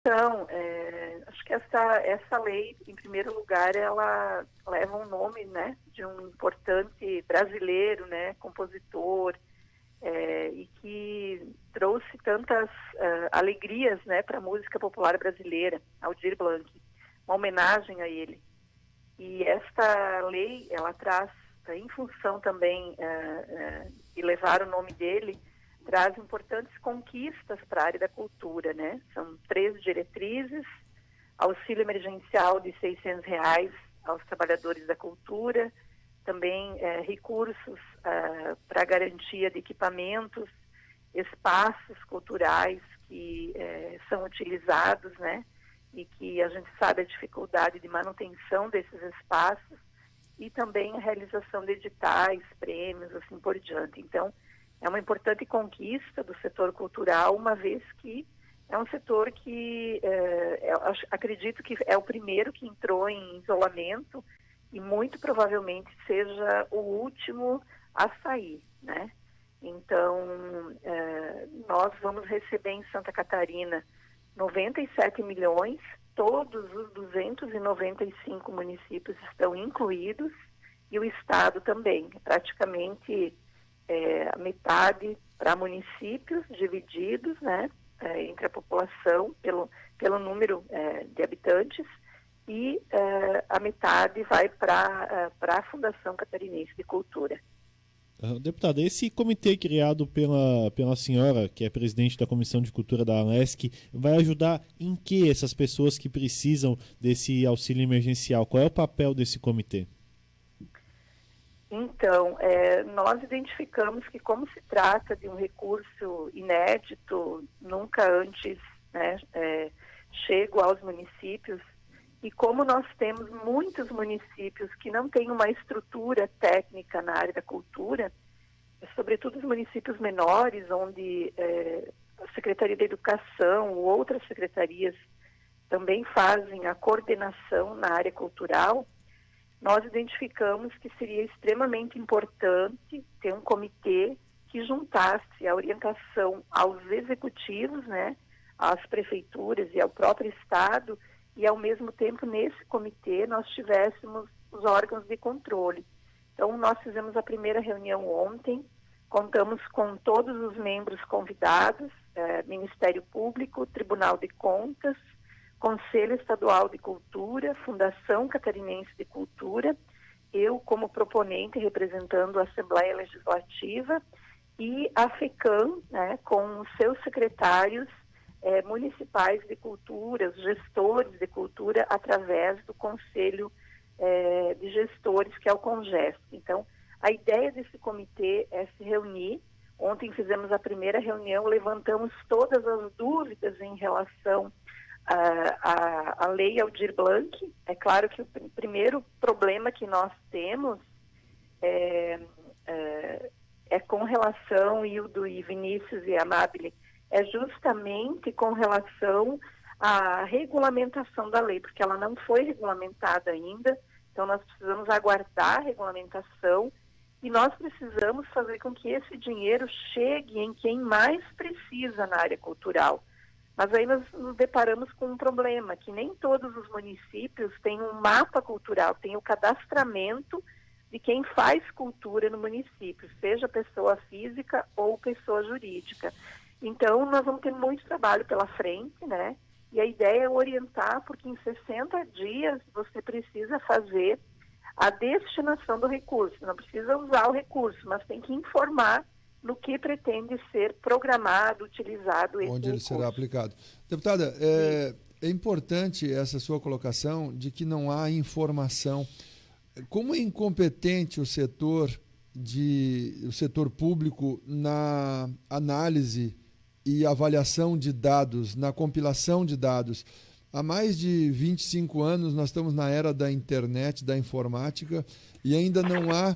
Então, acho que essa lei, em primeiro lugar, ela leva um nome, né, de um importante brasileiro, né, compositor, e que trouxe tantas alegrias, né, para a música popular brasileira, Aldir Blanc, uma homenagem a ele. E esta lei, ela traz, em função também de levar o nome dele, traz importantes conquistas para a área da cultura, né? São 3 diretrizes: auxílio emergencial de R$ 600 aos trabalhadores da cultura, também recursos para garantia de equipamentos, espaços culturais que são utilizados, né? E que a gente sabe a dificuldade de manutenção desses espaços, e também a realização de editais, prêmios, assim por diante. Então, é uma importante conquista do setor cultural, uma vez que é um setor que acredito que é o primeiro que entrou em isolamento e muito provavelmente seja o último a sair, né? Então, nós vamos receber em Santa Catarina 97 milhões, todos os 295 municípios estão incluídos, e o Estado também, praticamente a metade para municípios divididos, né, entre a população pelo número de habitantes, e a metade vai para a Fundação Catarinense de Cultura. Deputada, esse comitê criado pela senhora, que é presidente da Comissão de Cultura da Alesc, vai ajudar em que essas pessoas que precisam desse auxílio emergencial? Qual é o papel desse comitê? Então, nós identificamos que, como se trata de um recurso inédito, nunca antes, né, chego aos municípios, e como nós temos muitos municípios que não têm uma estrutura técnica na área da cultura, sobretudo os municípios menores, onde a Secretaria da Educação ou outras secretarias também fazem a coordenação na área cultural, nós identificamos que seria extremamente importante ter um comitê que juntasse a orientação aos executivos, né, às prefeituras e ao próprio Estado, e ao mesmo tempo nesse comitê nós tivéssemos os órgãos de controle. Então nós fizemos a primeira reunião ontem, contamos com todos os membros convidados, Ministério Público, Tribunal de Contas, Conselho Estadual de Cultura, Fundação Catarinense de Cultura, eu como proponente representando a Assembleia Legislativa, e a FECAM, né, com os seus secretários municipais de cultura, os gestores de cultura, através do Conselho de Gestores, que é o CONGEST. Então, a ideia desse comitê é se reunir. Ontem fizemos a primeira reunião, levantamos todas as dúvidas em relação à Lei Aldir Blanc. É claro que o primeiro problema que nós temos é com relação, Hildo e Vinícius e Amabile, é justamente com relação à regulamentação da lei, porque ela não foi regulamentada ainda, então nós precisamos aguardar a regulamentação e nós precisamos fazer com que esse dinheiro chegue em quem mais precisa na área cultural. Mas aí nós nos deparamos com um problema, que nem todos os municípios têm um mapa cultural, tem o cadastramento de quem faz cultura no município, seja pessoa física ou pessoa jurídica. Então, nós vamos ter muito trabalho pela frente, né? E a ideia é orientar, porque em 60 dias você precisa fazer a destinação do recurso. Não precisa usar o recurso, mas tem que informar no que pretende ser programado, utilizado esse onde ele recurso. será aplicado. Deputada, é importante essa sua colocação de que não há informação. Como é incompetente o setor público na análise e avaliação de dados, na compilação de dados. Há mais de 25 anos nós estamos na era da internet, da informática, e ainda não há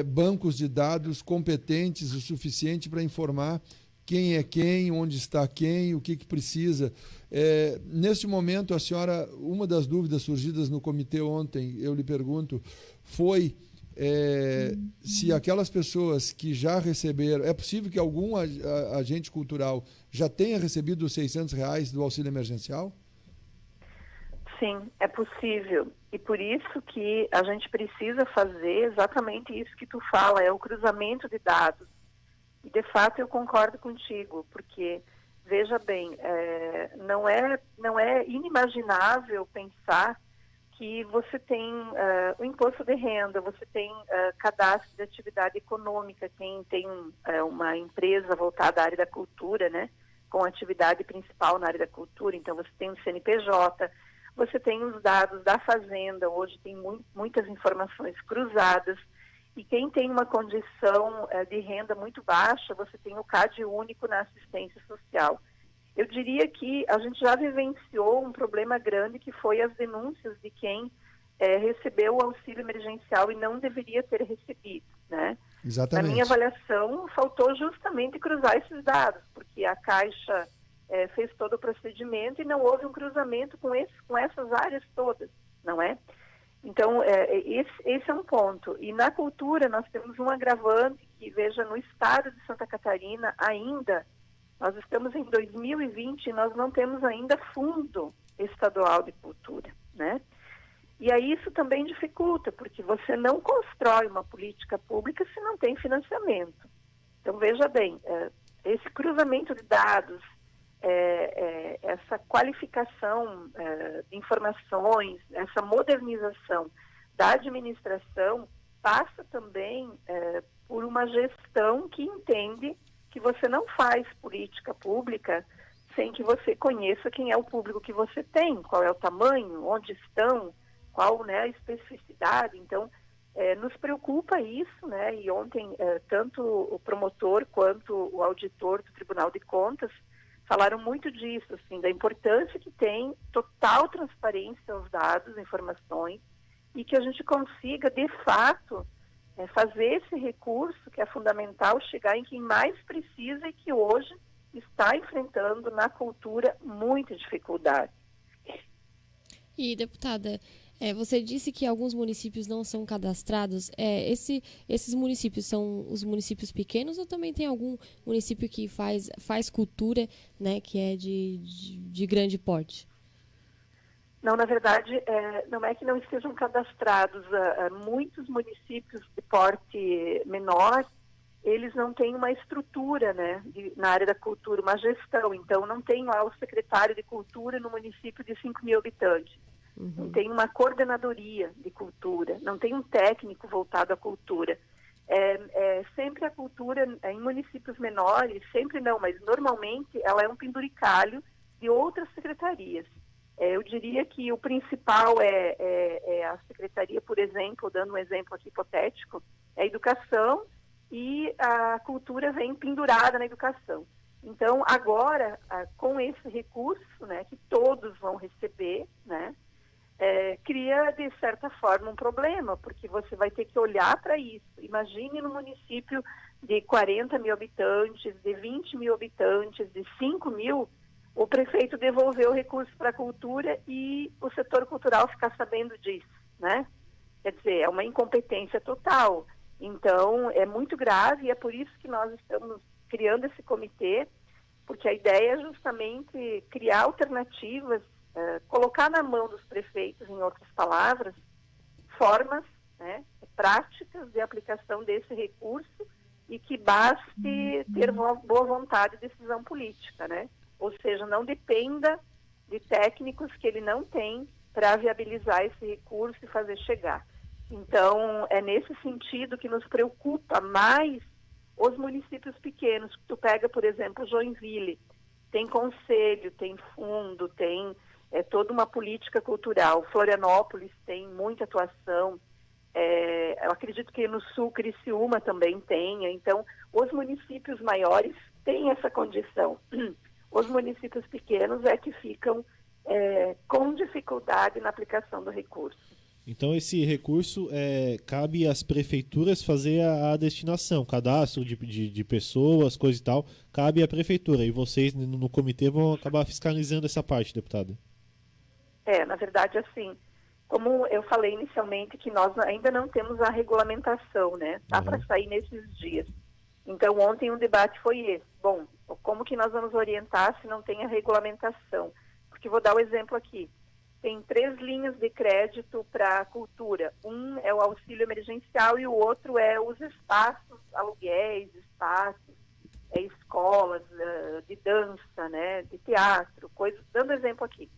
bancos de dados competentes o suficiente para informar quem é quem, onde está quem, o que precisa. Neste momento, a senhora, uma das dúvidas surgidas no comitê ontem, eu lhe pergunto, foi se aquelas pessoas que já receberam... É possível que algum agente cultural já tenha recebido os R$ 600 do auxílio emergencial? Sim, é possível. E por isso que a gente precisa fazer exatamente isso que tu fala, é o cruzamento de dados. E, de fato, eu concordo contigo, porque, veja bem, não é inimaginável pensar que você tem o imposto de renda, você tem cadastro de atividade econômica, quem tem uma empresa voltada à área da cultura, né, com atividade principal na área da cultura, então você tem o CNPJ, você tem os dados da Fazenda, hoje tem muitas informações cruzadas, e quem tem uma condição de renda muito baixa, você tem o CAD único na assistência social. Eu diria que a gente já vivenciou um problema grande que foi as denúncias de quem recebeu o auxílio emergencial e não deveria ter recebido, né? Exatamente. Na minha avaliação, faltou justamente cruzar esses dados, porque a Caixa fez todo o procedimento e não houve um cruzamento com essas áreas todas, não é? Então, esse é um ponto. E na cultura nós temos um agravante que, veja, no estado de Santa Catarina ainda, nós estamos em 2020 e nós não temos ainda fundo estadual de cultura, né? E aí isso também dificulta, porque você não constrói uma política pública se não tem financiamento. Então, veja bem, esse cruzamento de dados, essa qualificação de informações, essa modernização da administração passa também por uma gestão que entende que você não faz política pública sem que você conheça quem é o público que você tem, qual é o tamanho, onde estão, qual, né, a especificidade. Então, nos preocupa isso, né? E ontem tanto o promotor quanto o auditor do Tribunal de Contas falaram muito disso, assim, da importância que tem total transparência aos dados, informações, e que a gente consiga, de fato, fazer esse recurso, que é fundamental, chegar em quem mais precisa e que hoje está enfrentando na cultura muita dificuldade. E, deputada, você disse que alguns municípios não são cadastrados. Esses municípios são os municípios pequenos ou também tem algum município que faz cultura, né, que é de grande porte? Não, na verdade, não é que não estejam cadastrados. Muitos municípios de porte menor, eles não têm uma estrutura, né, na área da cultura, uma gestão. Então, não tem lá o secretário de cultura no município de 5.000 habitantes. Uhum. Não tem uma coordenadoria de cultura, não tem um técnico voltado à cultura. Sempre a cultura em municípios menores, sempre não, mas normalmente ela é um penduricalho de outras secretarias. Eu diria que o principal é a secretaria, por exemplo, dando um exemplo aqui hipotético, é a educação, e a cultura vem pendurada na educação. Então, agora, com esse recurso, né, que todos vão receber, né, cria, de certa forma, um problema, porque você vai ter que olhar para isso. Imagine no município de 40.000 habitantes, de 20.000 habitantes, de 5.000, o prefeito devolveu o recurso para a cultura e o setor cultural ficar sabendo disso, né? Quer dizer, é uma incompetência total. Então, é muito grave e é por isso que nós estamos criando esse comitê, porque a ideia é justamente criar alternativas, colocar na mão dos prefeitos, em outras palavras, formas, né, práticas de aplicação desse recurso e que baste ter boa vontade e decisão política, né? Ou seja, não dependa de técnicos que ele não tem para viabilizar esse recurso e fazer chegar. Então, é nesse sentido que nos preocupa mais os municípios pequenos. Tu pega, por exemplo, Joinville, tem conselho, tem fundo, tem toda uma política cultural. Florianópolis tem muita atuação. Eu acredito que no sul, Criciúma também tenha. Então, os municípios maiores têm essa condição. Os municípios pequenos é que ficam com dificuldade na aplicação do recurso. Então esse recurso cabe às prefeituras fazer a destinação, cadastro de pessoas, coisa e tal, cabe à prefeitura. E vocês no comitê vão acabar fiscalizando essa parte, deputada? Na verdade, assim, Como eu falei inicialmente, que nós ainda não temos a regulamentação, né? Tá para sair nesses dias. Então, ontem o debate foi esse. Bom, como que nós vamos orientar se não tem a regulamentação? Porque vou dar o exemplo aqui. Tem 3 linhas de crédito para a cultura. Um é o auxílio emergencial e o outro é os espaços, aluguéis, espaços, escolas de dança, né, de teatro, coisas. Dando exemplo aqui.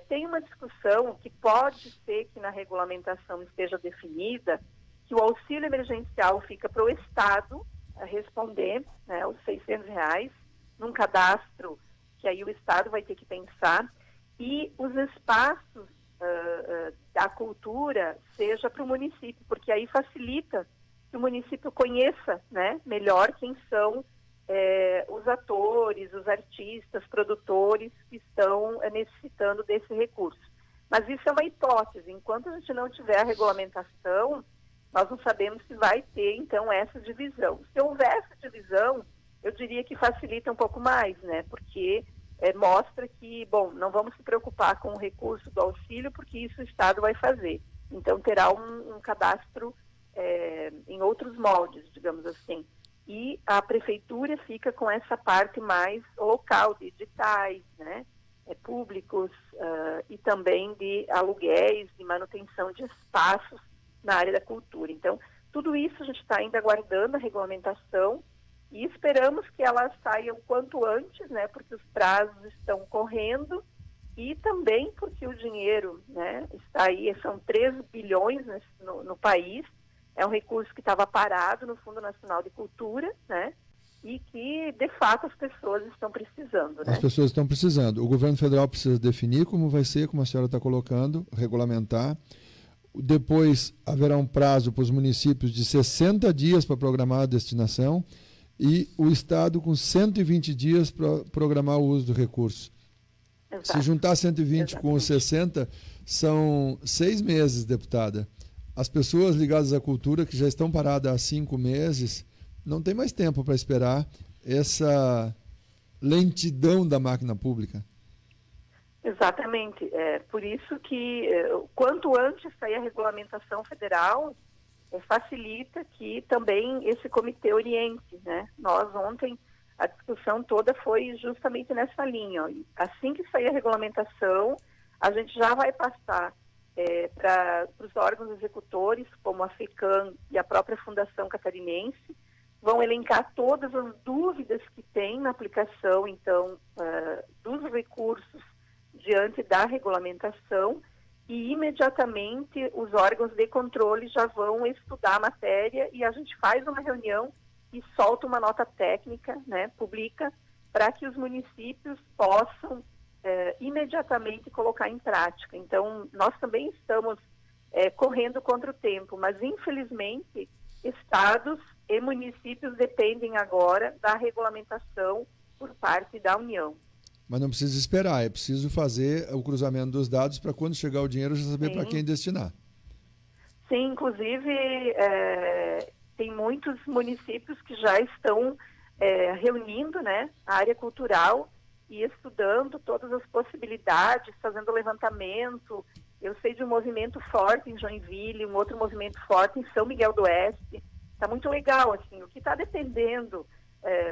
Tem uma discussão que pode ser que na regulamentação esteja definida que o auxílio emergencial fica para o Estado responder, né, os R$ 600, num cadastro que aí o Estado vai ter que pensar, e os espaços da cultura seja para o município, porque aí facilita que o município conheça, né, melhor quem são os atores, os artistas, produtores que estão necessitando desse recurso. Mas isso é uma hipótese. Enquanto a gente não tiver a regulamentação, nós não sabemos se vai ter, então, essa divisão. Se houver essa divisão, eu diria que facilita um pouco mais, né? Porque mostra que, bom, não vamos se preocupar com o recurso do auxílio, porque isso o Estado vai fazer. Então, terá um cadastro em outros moldes, digamos assim. E a prefeitura fica com essa parte mais local, de editais, né, públicos e também de aluguéis, de manutenção de espaços na área da cultura. Então, tudo isso a gente está ainda aguardando a regulamentação e esperamos que ela saia o quanto antes, né, porque os prazos estão correndo e também porque o dinheiro, né, está aí, são 3 bilhões no país. É um recurso que estava parado no Fundo Nacional de Cultura, né? E que, de fato, as pessoas estão precisando, né? As pessoas estão precisando. O governo federal precisa definir como vai ser, como a senhora está colocando, regulamentar. Depois haverá um prazo para os municípios de 60 dias para programar a destinação e o Estado com 120 dias para programar o uso do recurso. Exato. Se juntar 120 com os 60, são 6 meses, deputada. As pessoas ligadas à cultura, que já estão paradas há 5 meses, não tem mais tempo para esperar essa lentidão da máquina pública. Exatamente. Por isso que, quanto antes sair a regulamentação federal, facilita que também esse comitê oriente, né? Nós ontem, a discussão toda foi justamente nessa linha. Ó. Assim que sair a regulamentação, a gente já vai passar para os órgãos executores, como a FECAM e a própria Fundação Catarinense, vão elencar todas as dúvidas que tem na aplicação, então, dos recursos diante da regulamentação e, imediatamente, os órgãos de controle já vão estudar a matéria e a gente faz uma reunião e solta uma nota técnica, né, publica, para que os municípios possam imediatamente colocar em prática. Então, nós também estamos correndo contra o tempo, mas, infelizmente, estados e municípios dependem agora da regulamentação por parte da União. Mas não precisa esperar, é preciso fazer o cruzamento dos dados para quando chegar o dinheiro já saber para quem destinar. Sim, inclusive tem muitos municípios que já estão reunindo, né, a área cultural e estudando todas as possibilidades, fazendo levantamento. Eu sei de um movimento forte em Joinville, um outro movimento forte em São Miguel do Oeste. Está muito legal, assim, o que está dependendo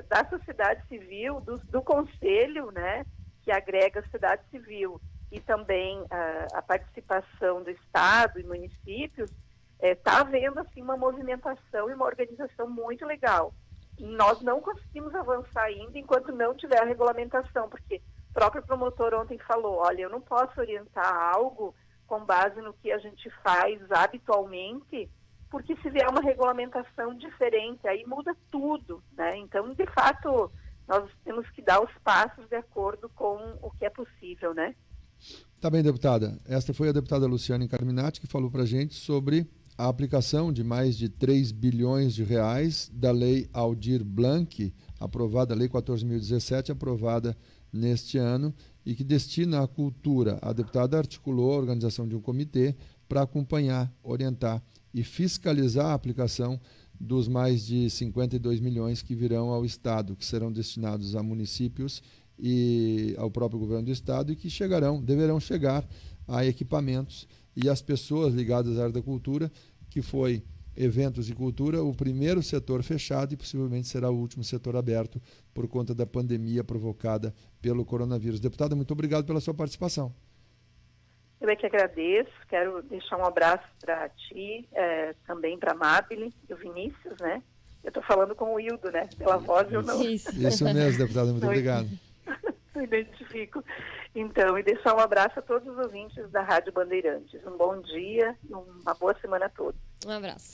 da sociedade civil, do conselho, né, que agrega a sociedade civil e também a participação do Estado e municípios, está havendo, assim, uma movimentação e uma organização muito legal. Nós não conseguimos avançar ainda enquanto não tiver a regulamentação, porque o próprio promotor ontem falou, olha, eu não posso orientar algo com base no que a gente faz habitualmente, porque se vier uma regulamentação diferente, aí muda tudo, né? Então, de fato, nós temos que dar os passos de acordo com o que é possível, né? Tá bem, deputada. Esta foi a deputada Luciane Carminati que falou para a gente sobre a aplicação de mais de 3 bilhões de reais da Lei Aldir Blanc, aprovada, a Lei 14.017, aprovada neste ano, e que destina à cultura. A deputada articulou a organização de um comitê para acompanhar, orientar e fiscalizar a aplicação dos mais de 52 milhões que virão ao Estado, que serão destinados a municípios e ao próprio governo do estado, e que deverão chegar a equipamentos, e as pessoas ligadas à área da cultura, que foi eventos e cultura, o primeiro setor fechado e possivelmente será o último setor aberto por conta da pandemia provocada pelo coronavírus. Deputada, muito obrigado pela sua participação. Eu é que agradeço, quero deixar um abraço para ti, também para a Mabile e o Vinícius, né? Eu estou falando com o Hildo, né? Pela voz eu não... Isso mesmo, deputada, muito obrigado. Não identifico. Então, e deixar um abraço a todos os ouvintes da Rádio Bandeirantes. Um bom dia e uma boa semana a todos. Um abraço.